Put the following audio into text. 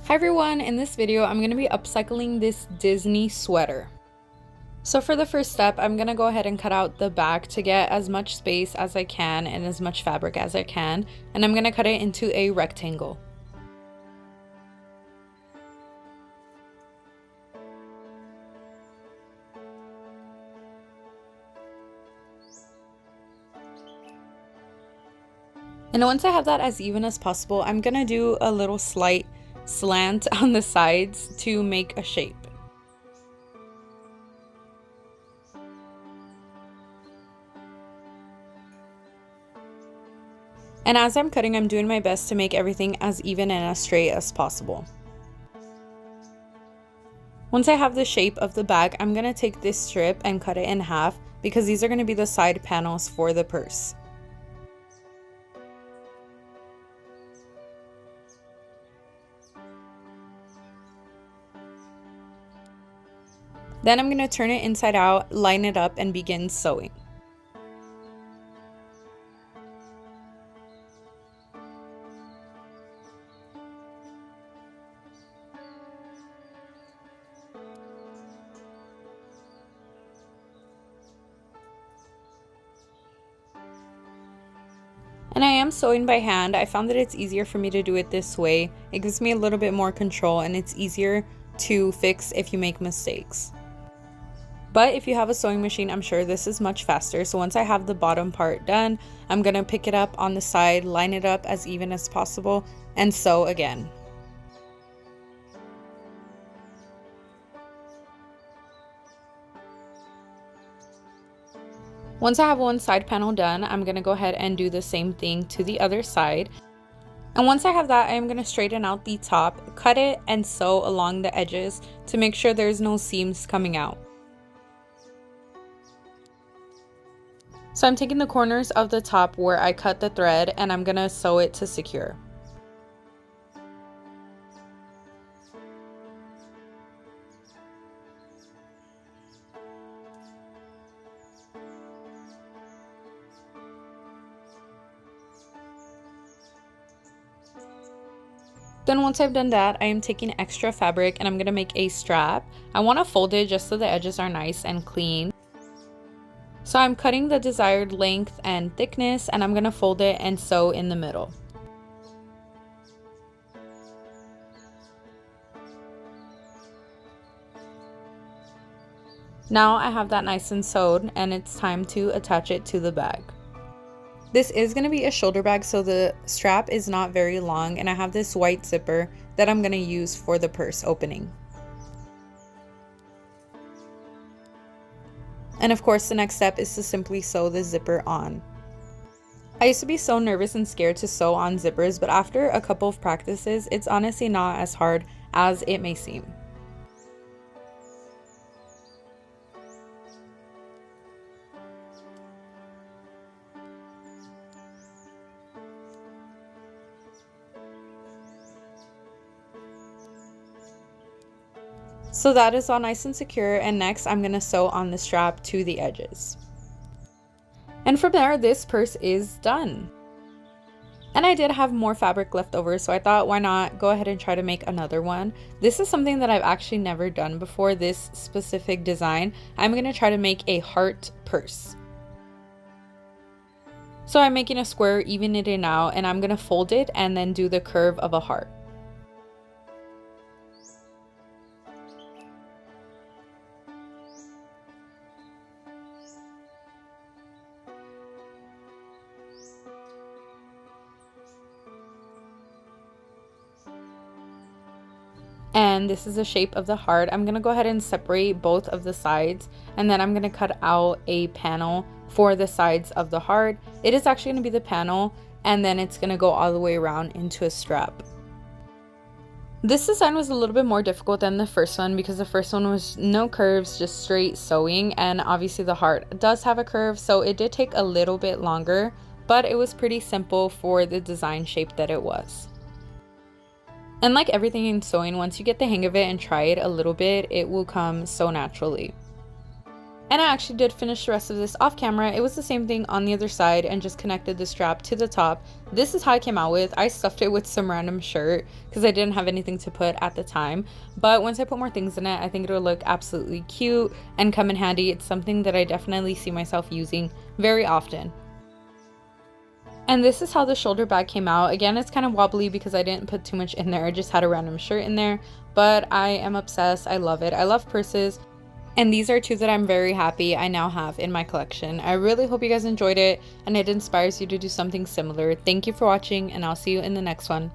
Hi everyone, in this video I'm going to be upcycling this Disney sweater. So for the first step, I'm going to go ahead and cut out the back to get as much space as I can and as much fabric as I can, and I'm going to cut it into a rectangle. And once I have that as even as possible, I'm going to do a little slight slant on the sides to make a shape. And as I'm cutting, I'm doing my best to make everything as even and as straight as possible. Once I have the shape of the bag, I'm going to take this strip and cut it in half because these are going to be the side panels for the purse. Then I'm going to turn it inside out, line it up, and begin sewing. And I am sewing by hand. I found that it's easier for me to do it this way. It gives me a little bit more control and it's easier to fix if you make mistakes. But if you have a sewing machine, I'm sure this is much faster. So once I have the bottom part done, I'm gonna pick it up on the side, line it up as even as possible, and sew again. Once I have one side panel done, I'm gonna go ahead and do the same thing to the other side. And once I have that, I'm gonna straighten out the top, cut it, and sew along the edges to make sure there's no seams coming out. So I'm taking the corners of the top where I cut the thread and I'm gonna sew it to secure. Then once I've done that, I am taking extra fabric and I'm gonna make a strap. I wanna fold it just so the edges are nice and clean. So I'm cutting the desired length and thickness and I'm gonna fold it and sew in the middle. Now I have that nice and sewed and it's time to attach it to the bag. This is going to be a shoulder bag, so the strap is not very long, and I have this white zipper that I'm going to use for the purse opening. And of course, the next step is to simply sew the zipper on. I used to be so nervous and scared to sew on zippers, but after a couple of practices, it's honestly not as hard as it may seem. So that is all nice and secure, and next I'm going to sew on the strap to the edges. And from there, this purse is done. And I did have more fabric left over, so I thought, why not go ahead and try to make another one. This is something that I've actually never done before, this specific design. I'm going to try to make a heart purse. So I'm making a square, even it out, and I'm going to fold it and then do the curve of a heart. And this is the shape of the heart. I'm gonna go ahead and separate both of the sides, and then I'm gonna cut out a panel for the sides of the heart. It is actually gonna be the panel, and then it's gonna go all the way around into a strap. This design was a little bit more difficult than the first one because the first one was no curves, just straight sewing, and obviously the heart does have a curve, so it did take a little bit longer, but it was pretty simple for the design shape that it was. And like everything in sewing, once you get the hang of it and try it a little bit, it will come so naturally. And I actually did finish the rest of this off camera. It was the same thing on the other side and just connected the strap to the top. This is how I came out with. I stuffed it with some random shirt because I didn't have anything to put at the time. But once I put more things in it, I think it'll look absolutely cute and come in handy. It's something that I definitely see myself using very often. And this is how the shoulder bag came out. Again, it's kind of wobbly because I didn't put too much in there. I just had a random shirt in there. But I am obsessed. I love it. I love purses. And these are two that I'm very happy I now have in my collection. I really hope you guys enjoyed it and it inspires you to do something similar. Thank you for watching and I'll see you in the next one.